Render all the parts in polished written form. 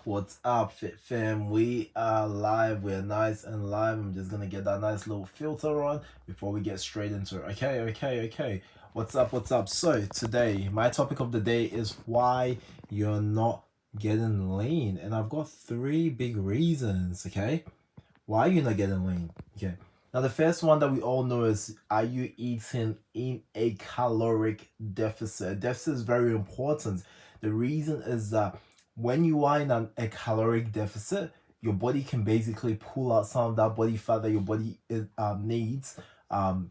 What's up, Fit Fam? We are live. We're nice and live. I'm just gonna get that nice little filter on before we get straight into it. Okay. What's up? So today, my topic of the day is why you're not getting lean, and I've got three big reasons. Okay, why you're not getting lean? Okay. Now the first one that we all know is, are you eating in a caloric deficit? Deficit is very important. The reason is that when you are in a caloric deficit, your body can basically pull out some of that body fat that your body needs um,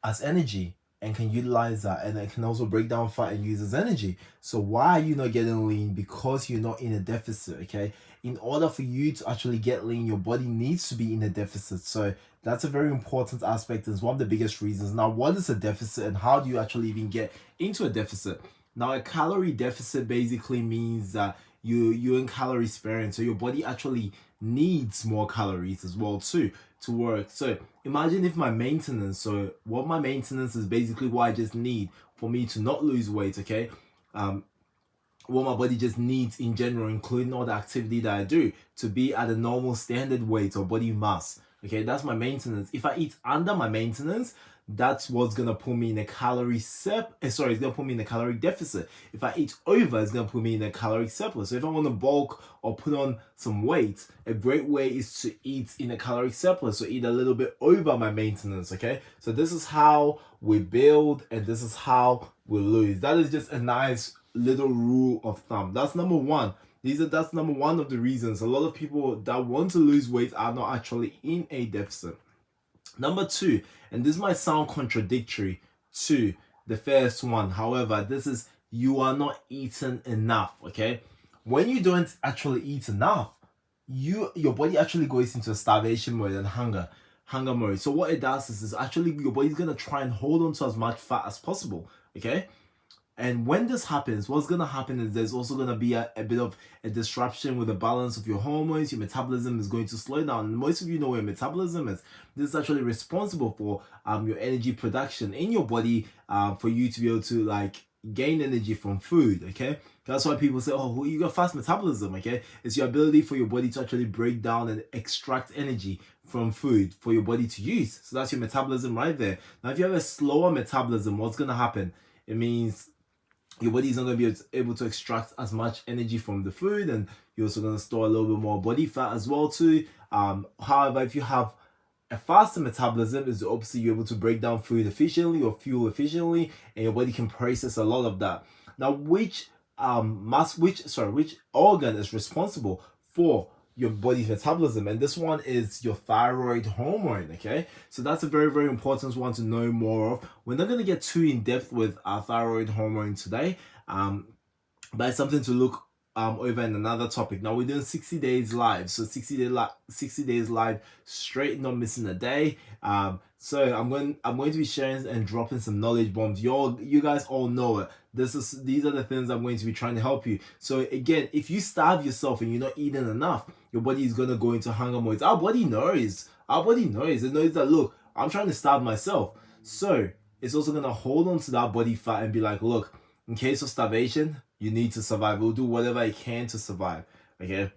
as energy, and can utilize that, and it can also break down fat and use as energy. So why are you not getting lean? Because you're not in a deficit. Okay, in order for you to actually get lean, your body needs to be in a deficit. So that's a very important aspect. It's one of the biggest reasons. Now, what is a deficit and how do you actually even get into a deficit? Now, a calorie deficit basically means that you're in calorie sparing, so your body actually needs more calories as well too to work. So imagine if my maintenance, so what my maintenance is basically what I just need for me to not lose weight. Okay, what my body just needs in general, including all the activity that I do, to be at a normal standard weight or body mass. Okay, that's my maintenance. If I eat under my maintenance, that's what's gonna put me in a it's gonna put me in a caloric deficit. If I eat over, it's gonna put me in a caloric surplus. So if I want to bulk or put on some weight, a great way is to eat in a caloric surplus, so eat a little bit over my maintenance. Okay, so this is how we build, and this is how we lose. That is just a nice little rule of thumb. That's number one. That's number one of the reasons a lot of people that want to lose weight are not actually in a deficit. Number two, and this might sound contradictory to the first one, however, this is, you are not eating enough. Okay, when you don't actually eat enough, your body actually goes into starvation mode and hunger mode. So what it does is actually your body's gonna try and hold on to as much fat as possible. Okay, and when this happens, what's going to happen is there's also going to be a bit of a disruption with the balance of your hormones. Your metabolism is going to slow down. And most of you know what your metabolism is. This is actually responsible for your energy production in your body, for you to be able to like gain energy from food. Okay, that's why people say, oh, well, you got fast metabolism. Okay, it's your ability for your body to actually break down and extract energy from food for your body to use. So that's your metabolism right there. Now, if you have a slower metabolism, what's going to happen? It means your body is not going to be able to extract as much energy from the food, and you're also going to store a little bit more body fat as well too. However, if you have a faster metabolism, is obviously you're able to break down food efficiently or fuel efficiently, and your body can process a lot of that. Now, which organ is responsible for your body's metabolism? And this one is your thyroid hormone. Okay, so that's a very, very important one to know more of. We're not going to get too in depth with our thyroid hormone today, but it's something to look over in another topic. Now we're doing 60 days live, so 60 days live straight, not missing a day. So I'm going to be sharing and dropping some knowledge bombs. You guys all know it. These are the things I'm going to be trying to help you. So again, if you starve yourself and you're not eating enough, your body is going to go into hunger modes. Our body knows. It knows that, look, I'm trying to starve myself. So it's also going to hold on to that body fat and be like, look, in case of starvation, you need to survive. We'll do whatever I can to survive. Okay.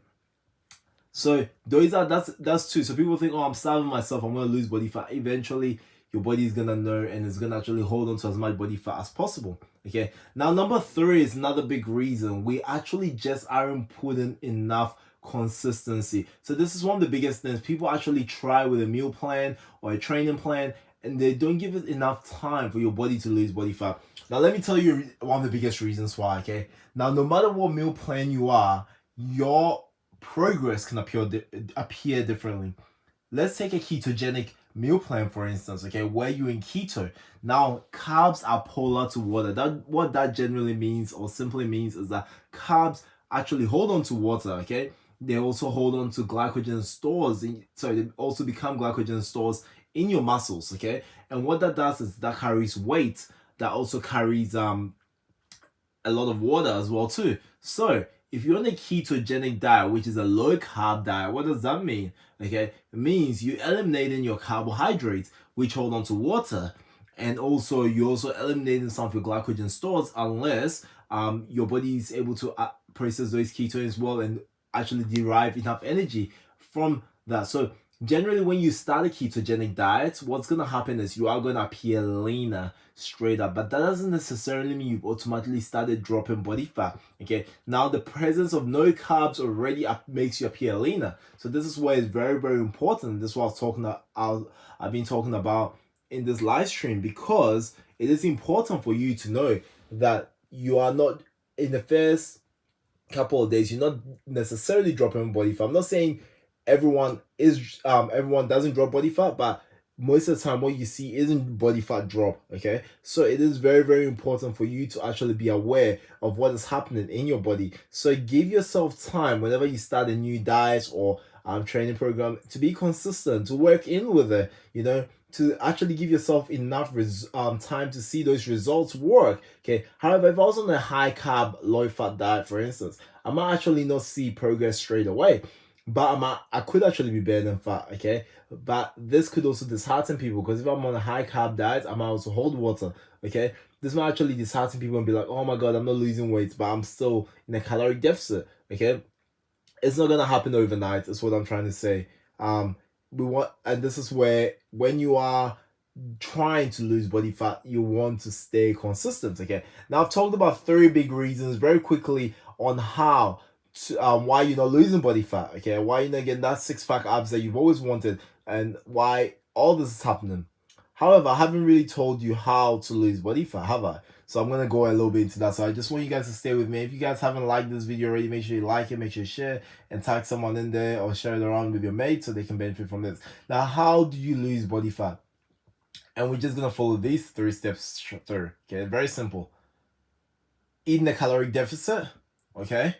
So that's two. So people think, oh, I'm starving myself, I'm gonna lose body fat. Eventually, your body is gonna know, and it's gonna actually hold on to as much body fat as possible. Okay. Now, number three is another big reason. We actually just aren't putting enough consistency. So this is one of the biggest things. People actually try with a meal plan or a training plan, and they don't give it enough time for your body to lose body fat. Now, let me tell you one of the biggest reasons why. Okay. Now, no matter what meal plan you are, your progress can appear differently. Let's take a ketogenic meal plan, for instance, okay, where you're in keto. Now, carbs are polar to water. What that generally means, or simply means, is that carbs actually hold on to water. Okay, they also hold on to glycogen stores. They also become glycogen stores in your muscles. Okay, and what that does is that carries weight. That also carries a lot of water as well too. So if you're on a ketogenic diet, which is a low carb diet, what does that mean? Okay, it means you're eliminating your carbohydrates, which hold on to water, and also you're also eliminating some of your glycogen stores, unless your body is able to process those ketones well and actually derive enough energy from that. So generally, when you start a ketogenic diet, what's going to happen is you are going to appear leaner straight up, but that doesn't necessarily mean you've automatically started dropping body fat. Okay, now the presence of no carbs already makes you appear leaner. So this is why it's very, very important. This is what I've been talking about in this live stream, because it is important for you to know that you are not, in the first couple of days, you're not necessarily dropping body fat. I'm not saying everyone doesn't drop body fat, but most of the time what you see isn't body fat drop. Okay, so it is very, very important for you to actually be aware of what is happening in your body. So give yourself time whenever you start a new diet or training program to be consistent, to work in with it, to actually give yourself enough time to see those results work. Okay, however, if I was on a high carb, low fat diet, for instance, I might actually not see progress straight away, but I could actually be burning fat. Okay, but this could also dishearten people, because if I'm on a high carb diet, I might also hold water. Okay, this might actually dishearten people and be like, oh my god, I'm not losing weight, but I'm still in a caloric deficit. Okay, it's not gonna happen overnight. Is what I'm trying to say. And this is where, when you are trying to lose body fat, you want to stay consistent. Okay, now I've talked about 3 big reasons very quickly on how to, why you're not losing body fat. Okay, why you're not getting that 6-pack abs that you've always wanted, and why all this is happening. However, I haven't really told you how to lose body fat, have I? So I'm going to go a little bit into that. So I just want you guys to stay with me. If you guys haven't liked this video already, make sure you like it, make sure you share, and tag someone in there, or share it around with your mates so they can benefit from this. Now, how do you lose body fat? And we're just going to follow these 3 steps through. Okay, very simple. Eating a caloric deficit. Okay.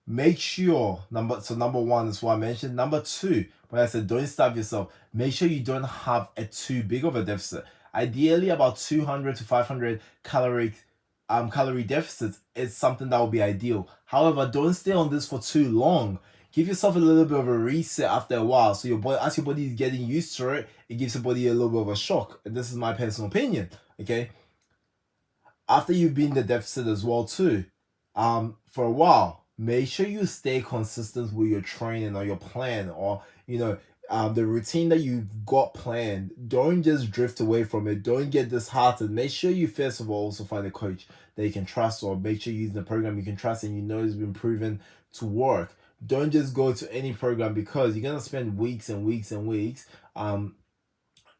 Make sure, number 1 is what I mentioned. Number 2, when I said don't starve yourself, make sure you don't have a too big of a deficit. Ideally, about 200 to 500 calorie deficits is something that will be ideal. However, don't stay on this for too long. Give yourself a little bit of a reset after a while. So your body, as your body is getting used to it, it gives your body a little bit of a shock. And this is my personal opinion. Okay. After you've been in the deficit as well too, for a while, make sure you stay consistent with your training or your plan, or the routine that you've got planned. Don't just drift away from it. Don't get disheartened. Make sure you first of all also find a coach that you can trust, or make sure you're using a program you can trust and you know it's been proven to work. Don't just go to any program, because you're gonna spend weeks and weeks and weeks,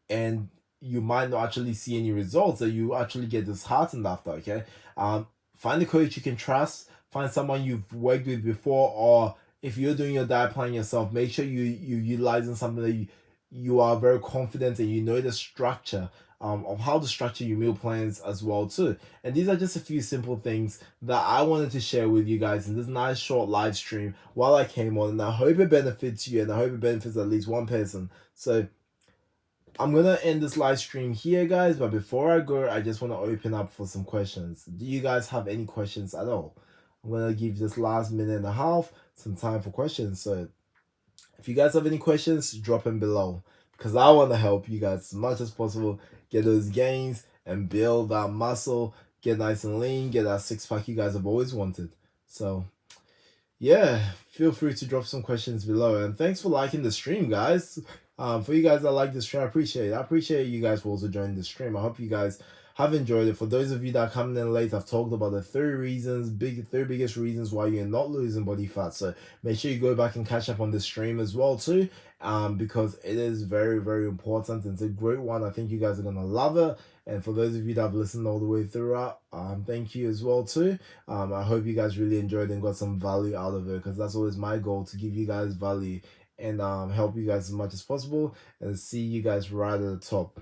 and you might not actually see any results, that you actually get disheartened after. Okay, find a coach you can trust. Find someone you've worked with before, or if you're doing your diet plan yourself, make sure you're utilizing something that you are very confident and you know the structure of how to structure your meal plans as well too. And these are just a few simple things that I wanted to share with you guys in this nice short live stream while I came on, and I hope it benefits you, and I hope it benefits at least one person. So I'm gonna end this live stream here, guys, but before I go, I just want to open up for some questions. Do you guys have any questions at all? I'm gonna give this last minute and a half some time for questions. So if you guys have any questions, drop them below, because I want to help you guys as much as possible get those gains and build that muscle, get nice and lean, get that 6-pack you guys have always wanted. So yeah, feel free to drop some questions below, and thanks for liking the stream, guys. For you guys that like the stream, I appreciate it. I appreciate you guys for also joining the stream. I hope you guys have enjoyed it. For those of you that are coming in late, I've talked about the 3 biggest reasons why you're not losing body fat. So make sure you go back and catch up on the stream as well too, because it is very, very important. It's a great one. I think you guys are gonna love it. And for those of you that have listened all the way throughout, thank you as well too. I hope you guys really enjoyed and got some value out of it, because that's always my goal, to give you guys value and help you guys as much as possible, and see you guys right at the top.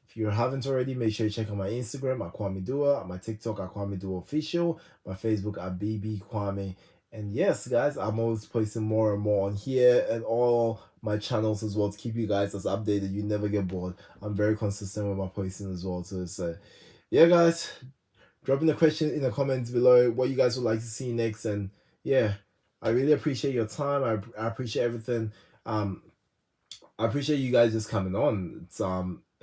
If you haven't already, make sure you check out my Instagram at Kwame Duah, my TikTok at Kwame Duah Official, my Facebook at BB Kwame. And yes, guys, I'm always posting more and more on here and all my channels as well, to keep you guys as updated. You never get bored. I'm very consistent with my posting as well too. So yeah, guys, dropping the question in the comments below what you guys would like to see next. And yeah, I really appreciate your time. I appreciate everything. I appreciate you guys just coming on.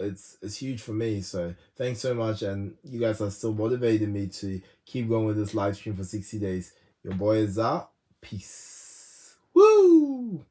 it's huge for me. So thanks so much, and you guys are still motivating me to keep going with this live stream for 60 days. Your boy is out. Peace. Woo!